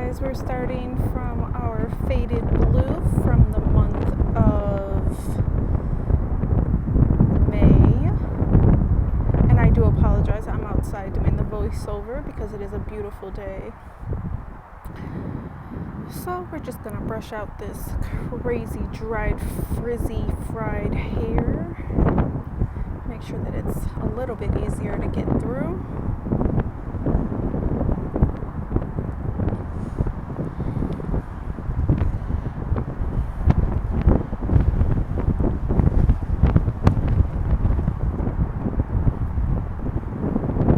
guys, we're starting from our faded blue from the month of May. And I do apologize, I'm outside doing the voiceover because it is a beautiful day. So we're just gonna brush out this crazy, dried, frizzy, fried hair. Make sure that it's a little bit easier to get through.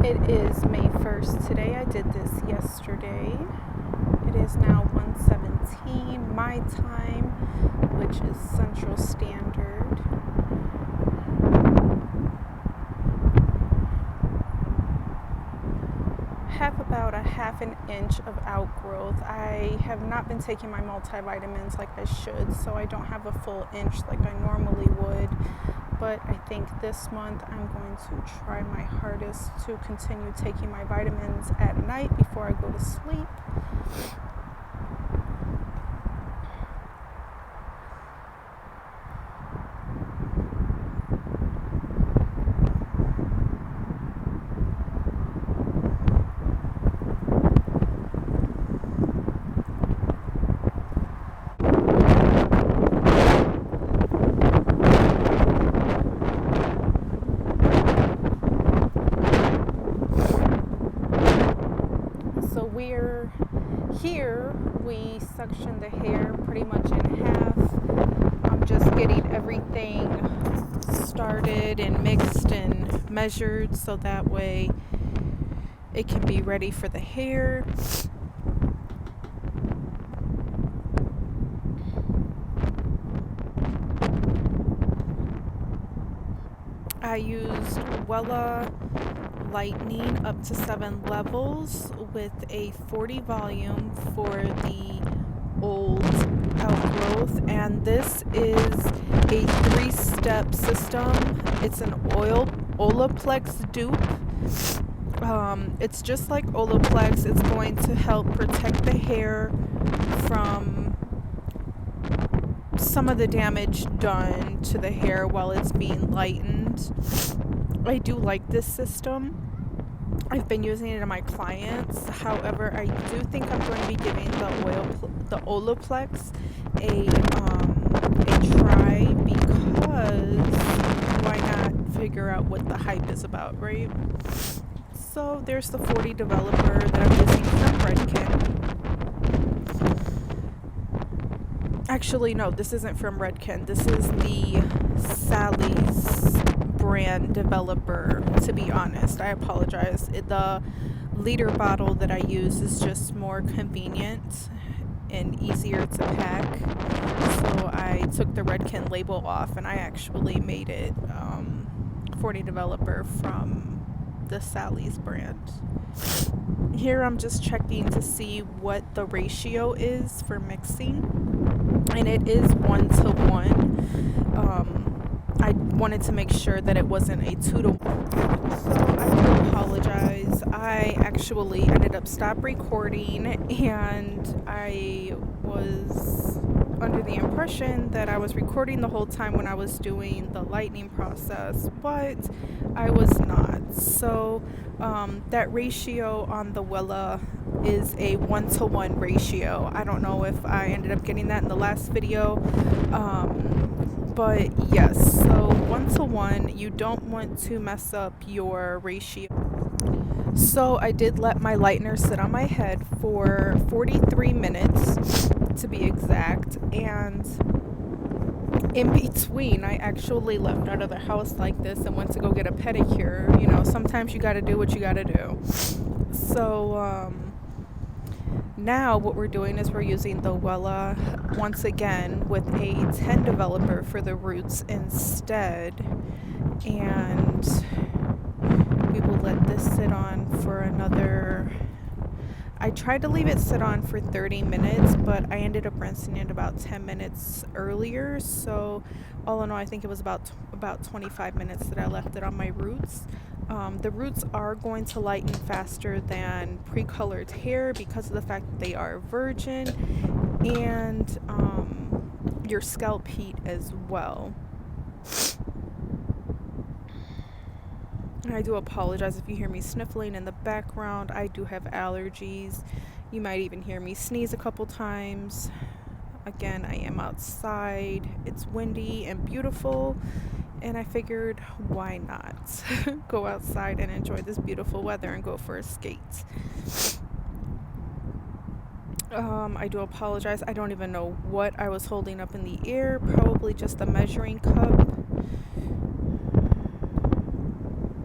It is May 1st today. I did this yesterday. It is now 1:17 my time, which is Central Standard. Have about a half an inch of outgrowth. I have not been taking my multivitamins like I should, so I don't have a full inch like I normally would. But I think this month I'm going to try my hardest to continue taking my vitamins at night before I go to sleep. So here we section the hair pretty much in half. I'm just getting everything started and mixed and measured so that way it can be ready for the hair. I used Wella Lightning up to 7 levels with a 40 volume for the old outgrowth, and this is a 3-step system. It's an Olaplex dupe. It's just like Olaplex. It's going to help protect the hair from some of the damage done to the hair while it's being lightened. I do like this system. I've been using it on my clients. However, I do think I'm going to be giving the Olaplex a try, because why not figure out what the hype is about, right? So there's the 40 developer that I'm using from Redken. Actually, no, this isn't from Redken. This is the Sally's brand developer, to be honest. I apologize. The liter bottle that I use is just more convenient and easier to pack. So I took the Redken label off and I actually made it 40 developer from the Sally's brand. Here I'm just checking to see what the ratio is for mixing, and it is 1:1. I wanted to make sure that it wasn't a 2-to-1. So I do apologize. I actually ended up stop recording, and I was under the impression that I was recording the whole time when I was doing the lightning process, but I was not. So that ratio on the Wella is a 1:1 ratio. I don't know if I ended up getting that in the last video, but yes, so 1:1, you don't want to mess up your ratio. So I did let my lightener sit on my head for 43 minutes to be exact, and in between I actually left out of the house like this and went to go get a pedicure. You know, sometimes you gotta do what you gotta do. So now what we're doing is we're using the Wella once again with a 10 developer for the roots instead, and we will let this sit on for another. I tried to leave it sit on for 30 minutes, but I ended up rinsing it about 10 minutes earlier. So all in all, I think it was about 25 minutes that I left it on my roots. The roots are going to lighten faster than pre-colored hair because of the fact that they are virgin, and your scalp heat as well. And I do apologize if you hear me sniffling in the background. I do have allergies. You might even hear me sneeze a couple times. Again, I am outside. It's windy and beautiful, and I figured, why not go outside and enjoy this beautiful weather and go for a skate. I do apologize. I don't even know what I was holding up in the air. Probably just a measuring cup.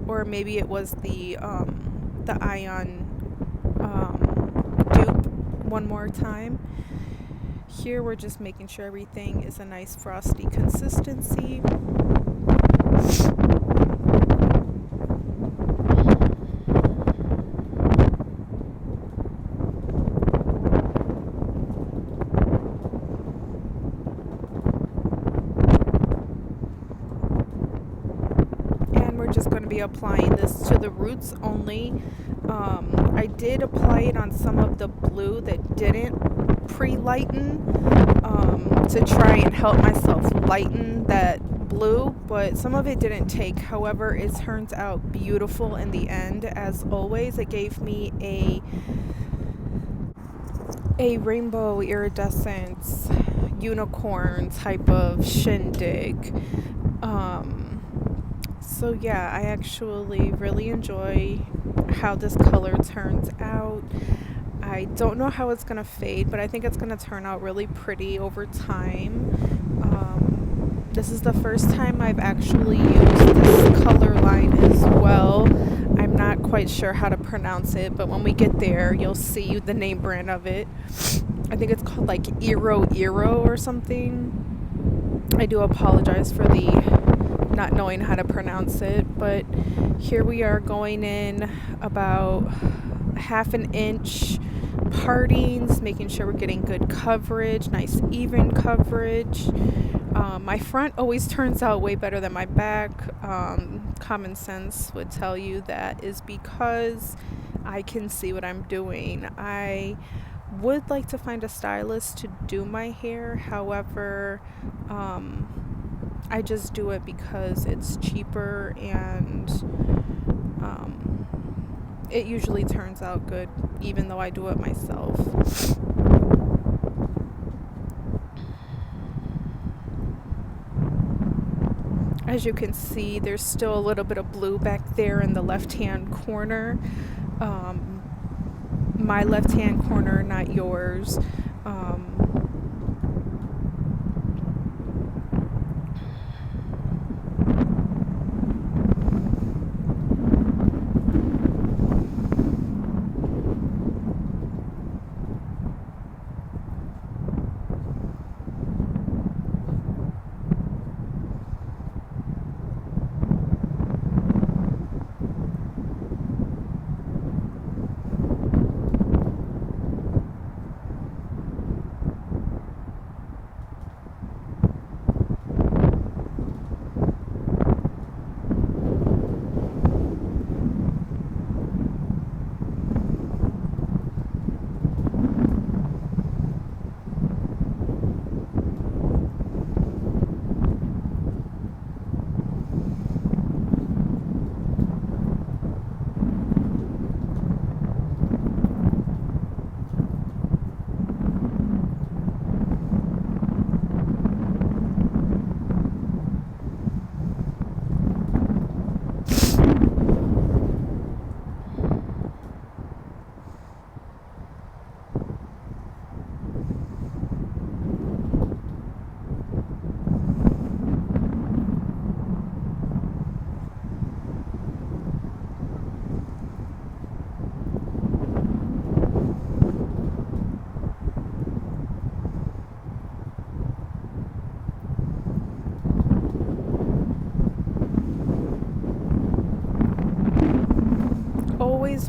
Or maybe it was the Ion dupe one more time. Here we're just making sure everything is a nice frosty consistency. And we're just going to be applying this to the roots only. I did apply it on some of the blue that didn't pre-lighten to try and help myself lighten that blue, but some of it didn't take. However, it turns out beautiful in the end. As always, it gave me a rainbow iridescence unicorn type of shindig. So yeah, I actually really enjoy how this color turns out. I don't know how it's going to fade, but I think it's going to turn out really pretty over time. This is the first time I've actually used this color line as well. I'm not quite sure how to pronounce it, but when we get there, you'll see the name brand of it. I think it's called like Iro or something. I do apologize for the not knowing how to pronounce it, but here we are going in about half an inch partings, making sure we're getting good coverage, nice even coverage. My front always turns out way better than my back. Common sense would tell you that is because I can see what I'm doing. I would like to find a stylist to do my hair. However, I just do it because it's cheaper, and it usually turns out good even though I do it myself. As you can see, there's still a little bit of blue back there in the left-hand corner. My left-hand corner, not yours.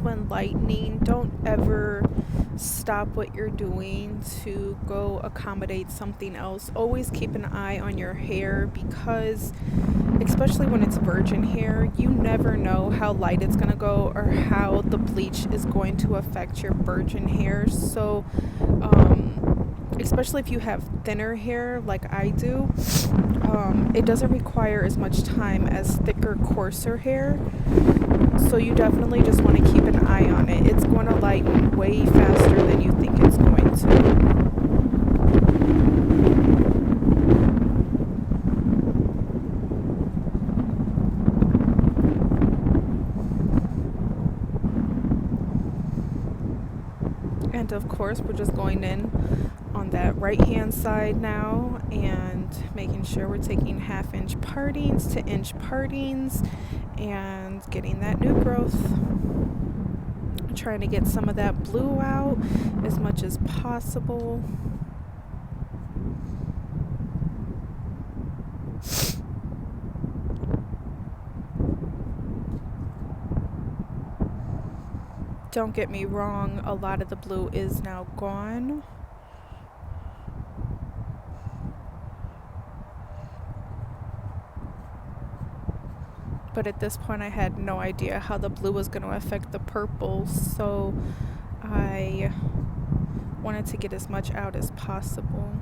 When lightning, don't ever stop what you're doing to go accommodate something else. Always keep an eye on your hair, because especially when it's virgin hair, you never know how light it's going to go or how the bleach is going to affect your virgin hair. So especially if you have thinner hair like I do, it doesn't require as much time as thicker, coarser hair. So you definitely just want to keep an eye on it. It's going to lighten way faster than you think it's going to. And of course, we're just going in on that right hand side now and making sure we're taking 1/2 inch partings to inch partings and getting that new growth. Trying to get some of that blue out as much as possible. Don't get me wrong, a lot of the blue is now gone. But at this point I had no idea how the blue was going to affect the purple, so I wanted to get as much out as possible.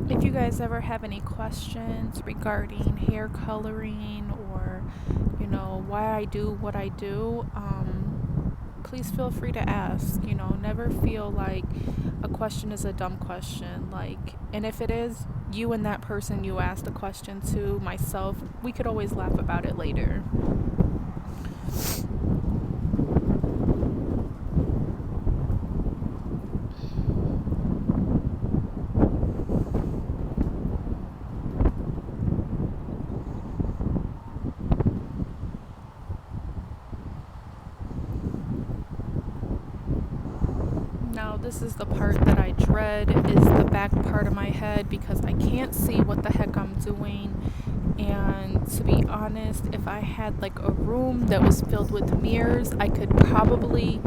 If you guys ever have any questions regarding hair coloring or, why I do what I do, please feel free to ask. Never feel like a question is a dumb question. And if it is, you and that person you asked the question to, myself, we could always laugh about it later. Now this is the part that I dread, is the back part of my head, because I can't see what the heck I'm doing. And to be honest, if I had like a room that was filled with mirrors, I could probably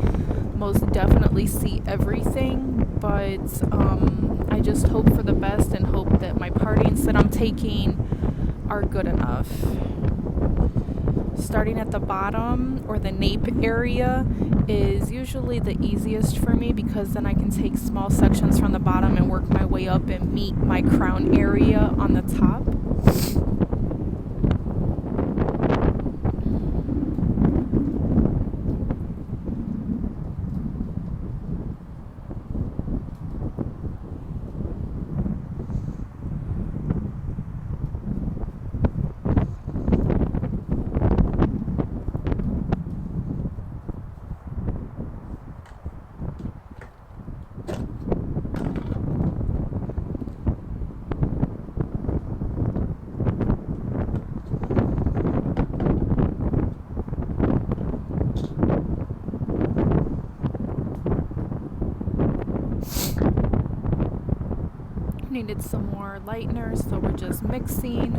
most definitely see everything. But I just hope for the best and hope that my partings that I'm taking are good enough. Starting at the bottom or the nape area is usually the easiest for me, because then I can take small sections from the bottom and work my way up and meet my crown area on the top. Needed some more lightener, so we're just mixing.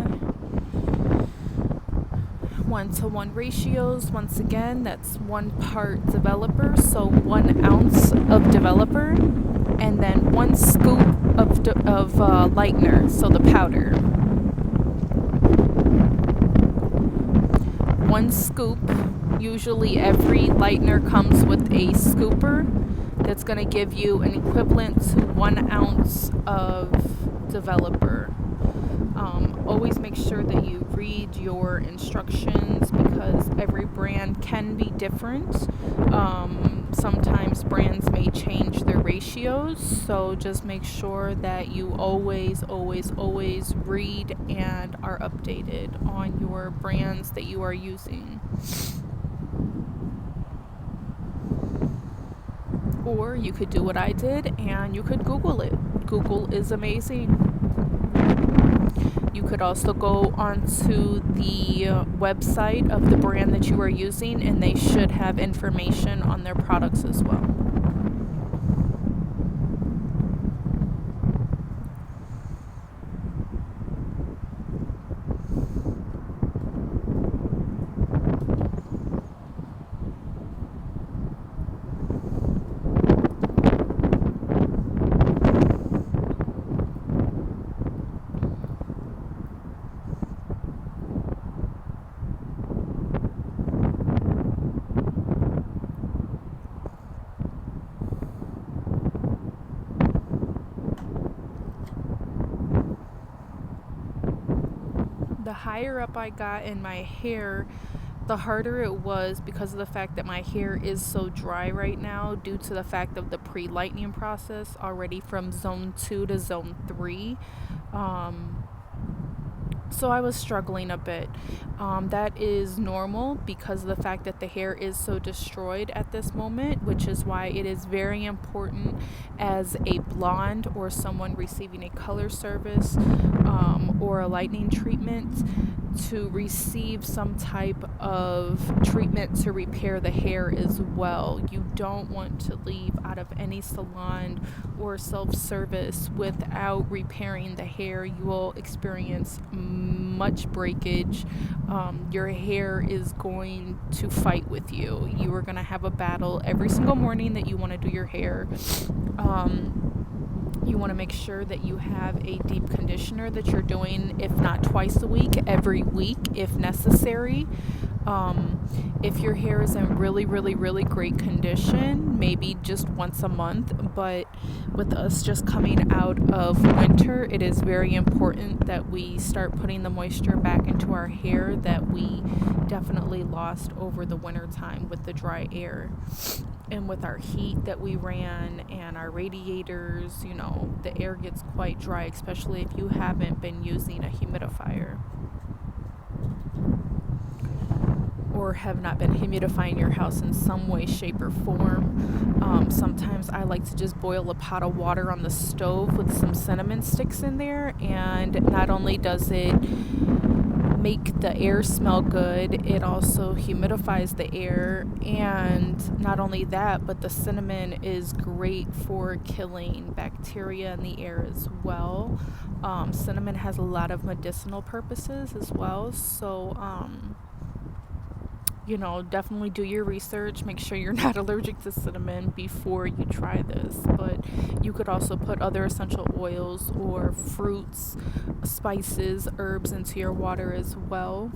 1-to-1 ratios. Once again, that's 1 part developer, so 1 ounce of developer, and then 1 scoop of lightener, so the powder. 1 scoop. Usually every lightener comes with a scooper that's going to give you an equivalent to 1 ounce of developer. Always make sure that you read your instructions because every brand can be different. Sometimes brands may change their ratios, so just make sure that you always read and are updated on your brands that you are using. Or you could do what I did and you could Google it. Google is amazing. You could also go onto the website of the brand that you are using, and they should have information on their products as well. The higher up I got in my hair, the harder it was because of the fact that my hair is so dry right now due to the fact of the pre-lightening process already from zone 2 to zone 3. So I was struggling a bit. That is normal because of the fact that the hair is so destroyed at this moment, which is why it is very important as a blonde or someone receiving a color service or a lightening treatment to receive some type of treatment to repair the hair as well. You don't want to leave out of any salon or self-service without repairing the hair. You will experience much breakage. Your hair is going to fight with you. You are going to have a battle every single morning that you want to do your hair. You want to make sure that you have a deep conditioner that you're doing, if not twice a week, every week if necessary. If your hair is in really great condition, maybe just once a month. But with us just coming out of winter, it is very important that we start putting the moisture back into our hair that we definitely lost over the winter time with the dry air. And with our heat that we ran and our radiators, you know, the air gets quite dry, especially if you haven't been using a humidifier or have not been humidifying your house in some way, shape, or form. Sometimes I like to just boil a pot of water on the stove with some cinnamon sticks in there, and not only does it make the air smell good, it also humidifies the air. And not only that, but the cinnamon is great for killing bacteria in the air as well. Cinnamon has a lot of medicinal purposes as well, so you know, definitely do your research. Make sure you're not allergic to cinnamon before you try this. But you could also put other essential oils or fruits, spices, herbs into your water as well,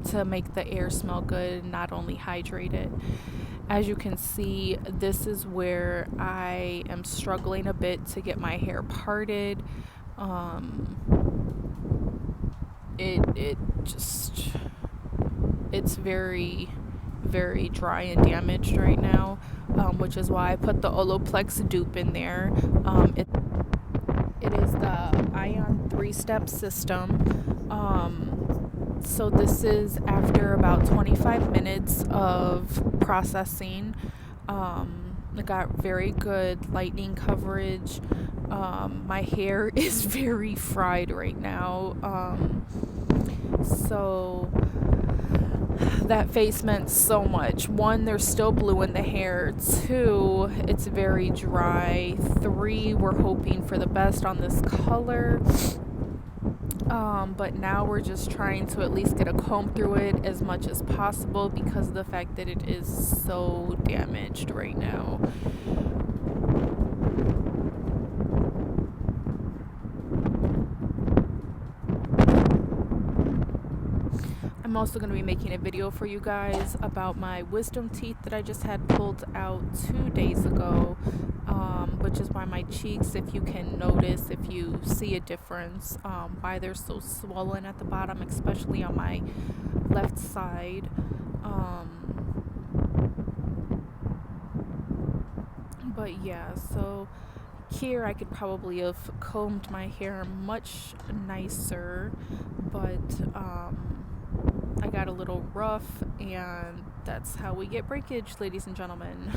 to make the air smell good and not only hydrate it. As you can see, this is where I am struggling a bit to get my hair parted. It's very dry and damaged right now, which is why I put the Olaplex dupe in there. It is the Ion 3-step system. So this is after about 25 minutes of processing. I got very good lightning coverage. My hair is very fried right now. So that face meant so much. 1, there's still blue in the hair. 2, it's very dry. 3, we're hoping for the best on this color. But now we're just trying to at least get a comb through it as much as possible because of the fact that it is so damaged right now. I'm also going to be making a video for you guys about my wisdom teeth that I just had pulled out 2 days ago, which is why my cheeks, if you can notice, if you see a difference, why they're so swollen at the bottom, especially on my left side. But yeah, so here I could probably have combed my hair much nicer, but I got a little rough, and that's how we get breakage, ladies and gentlemen.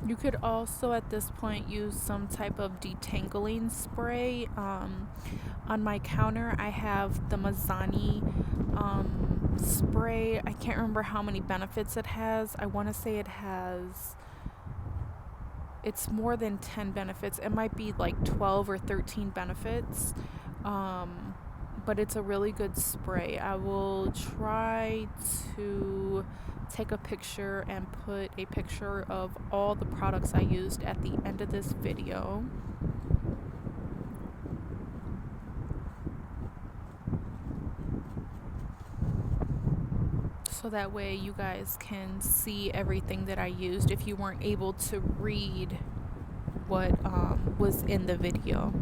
You could also at this point use some type of detangling spray. On my counter I have the Mizani spray. I can't remember how many benefits it has. I want to say it's more than 10 benefits. It might be like 12 or 13 benefits. But it's a really good spray. I will try to take a picture and put a picture of all the products I used at the end of this video. So that way you guys can see everything that I used if you weren't able to read what was in the video.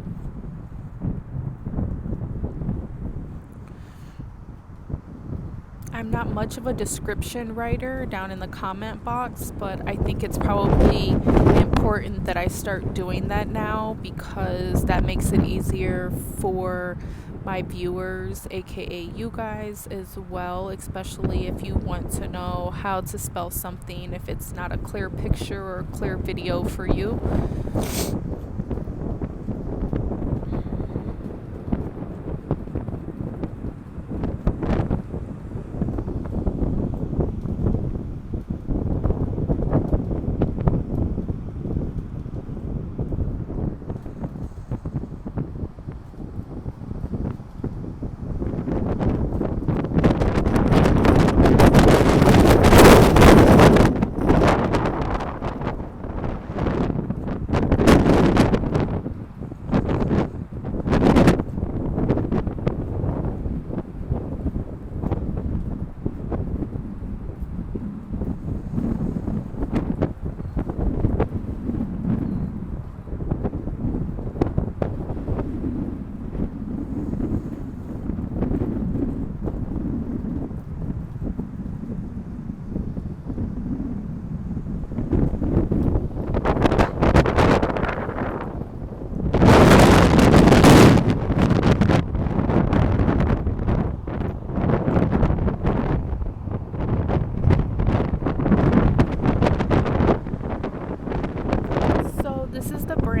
I'm not much of a description writer down in the comment box, but I think it's probably important that I start doing that now because that makes it easier for my viewers, aka you guys as well, especially if you want to know how to spell something if it's not a clear picture or a clear video for you.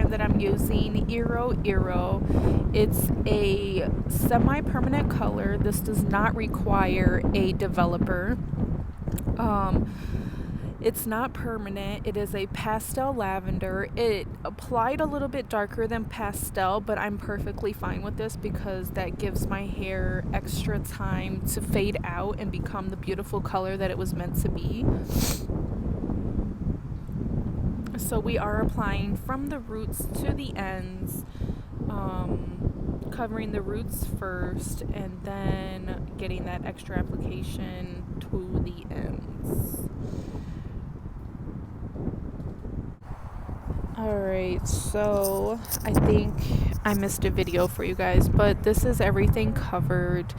That I'm using, Eero. It's a semi-permanent color. This does not require a developer. It's not permanent. It is a pastel lavender. It applied a little bit darker than pastel, but I'm perfectly fine with this because that gives my hair extra time to fade out and become the beautiful color that it was meant to be. So we are applying from the roots to the ends, covering the roots first and then getting that extra application to the ends. Alright, so I think I missed a video for you guys, but this is everything covered.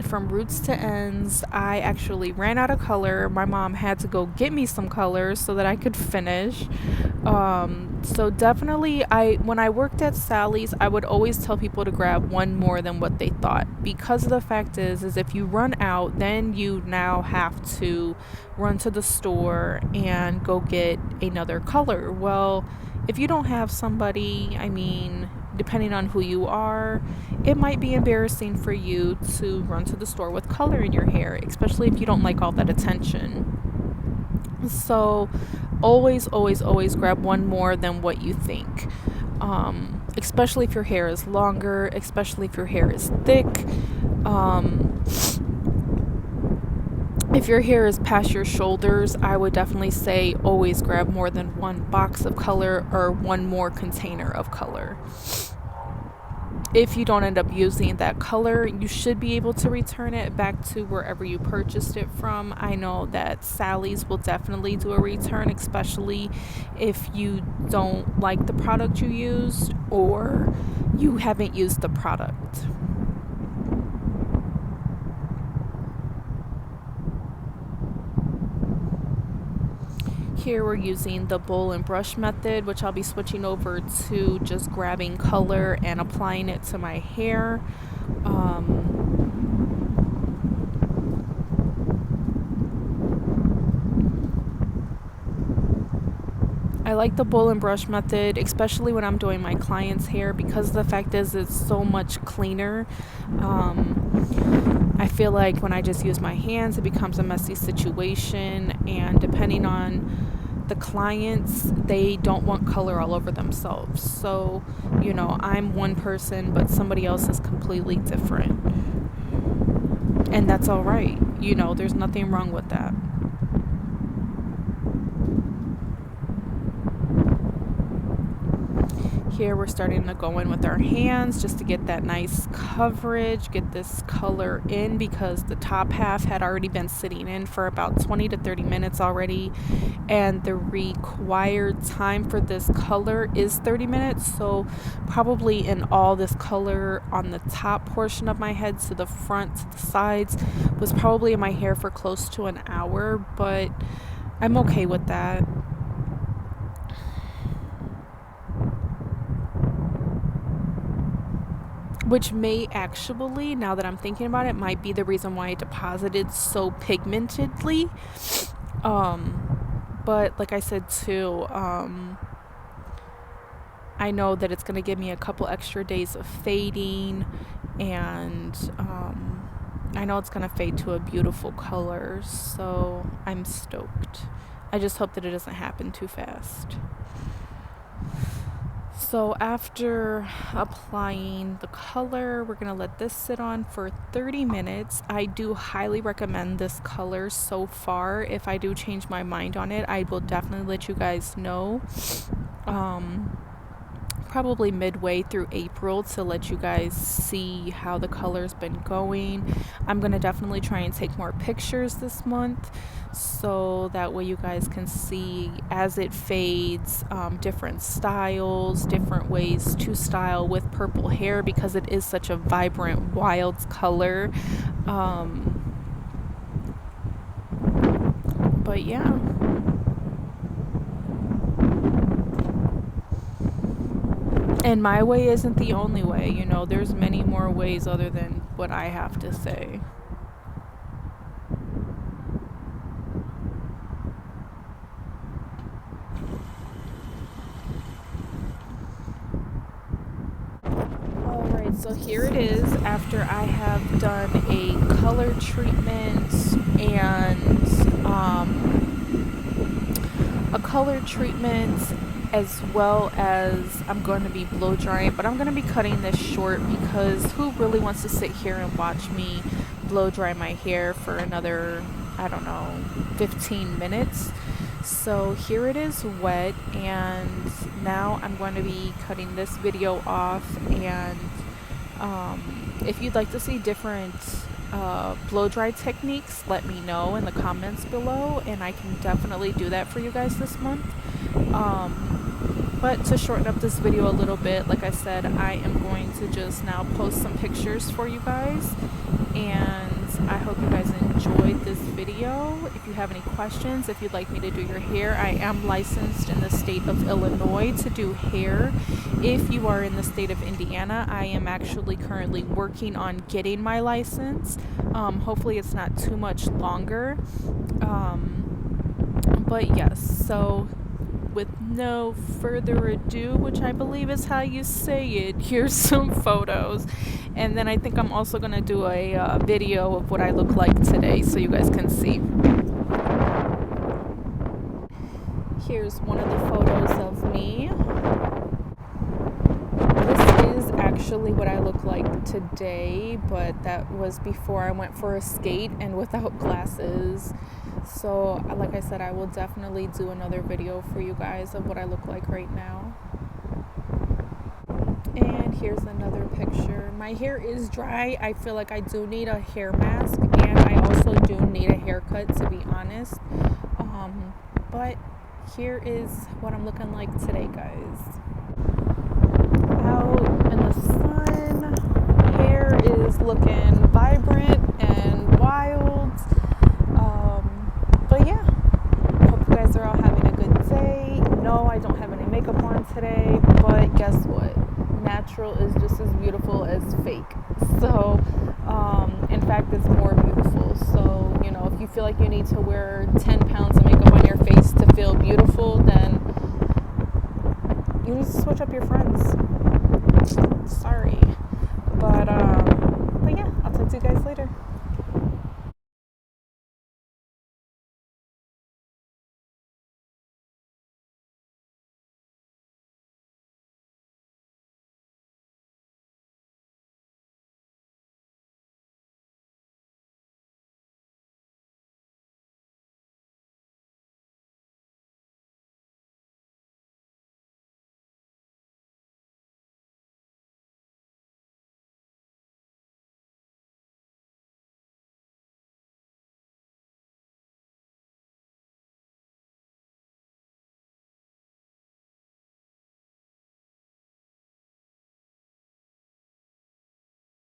from roots to ends. I actually ran out of color. My mom had to go get me some colors so that I could finish. So definitely, when I worked at Sally's, I would always tell people to grab one more than what they thought, because the fact is if you run out, then you now have to run to the store and go get another color. Well, if you don't have somebody, I mean, depending on who you are, it might be embarrassing for you to run to the store with color in your hair, especially if you don't like all that attention. So always, always, always grab one more than what you think. Especially if your hair is longer, especially if your hair is thick. If your hair is past your shoulders, I would definitely say always grab more than one box of color or one more container of color. If you don't end up using that color, you should be able to return it back to wherever you purchased it from. I know that Sally's will definitely do a return, especially if you don't like the product you used or you haven't used the product. Here we're using the bowl and brush method, which I'll be switching over to just grabbing color and applying it to my hair. I like the bowl and brush method, especially when I'm doing my clients' hair, because the fact is it's so much cleaner. I feel like when I just use my hands, it becomes a messy situation, and depending on the clients, they don't want color all over themselves. So, I'm one person, but somebody else is completely different. And that's all right. There's nothing wrong with that. Here we're starting to go in with our hands just to get that nice coverage, get this color in, because the top half had already been sitting in for about 20 to 30 minutes already, and the required time for this color is 30 minutes. So probably in all, this color on the top portion of my head to the front, to the sides, was probably in my hair for close to an hour, but I'm okay with that. Which may actually, now that I'm thinking about it, might be the reason why it deposited so pigmentedly. But like I said too, I know that it's going to give me a couple extra days of fading, and I know it's going to fade to a beautiful color, so I'm stoked. I just hope that it doesn't happen too fast. So after applying the color, we're going to let this sit on for 30 minutes. I do highly recommend this color so far. If I do change my mind on it, I will definitely let you guys know. Probably midway through April, to let you guys see how the color's been going. I'm going to definitely try and take more pictures this month, so that way you guys can see as it fades, different styles, different ways to style with purple hair, because it is such a vibrant, wild color. But yeah. And my way isn't the only way, there's many more ways other than what I have to say. Alright, so here it is after I have done a color treatment and as well as I'm going to be blow drying, but I'm going to be cutting this short, because who really wants to sit here and watch me blow dry my hair for another, 15 minutes. So here it is wet, and now I'm going to be cutting this video off. And if you'd like to see different blow dry techniques, let me know in the comments below, and I can definitely do that for you guys this month. But to shorten up this video a little bit, like I said, I am going to just now post some pictures for you guys, and I hope you guys enjoyed this video. If you have any questions, if you'd like me to do your hair, I am licensed in the state of Illinois to do hair. If you are in the state of Indiana, I am actually currently working on getting my license. Hopefully it's not too much longer. But yes, so with no further ado, which I believe is how you say it, here's some photos. And then I think I'm also going to do a video of what I look like today so you guys can see. Here's one of the photos of me. This is actually what I look like today, but that was before I went for a skate and without glasses. So like I said, I will definitely do another video for you guys of what I look like right now. And here's another picture. My hair is dry. I feel like I do need a hair mask, and I also do need a haircut, to be honest. But here is what I'm looking like today, guys. Out in the sun, hair is looking vibrant and wild. But yeah, hope you guys are all having a good day. No, I don't have any makeup on today, but guess what? Natural is just as beautiful as fake. So, in fact, it's more beautiful. So, you know, if you feel like you need to wear 10 pounds of makeup on your face to feel beautiful, then you need to switch up your friends.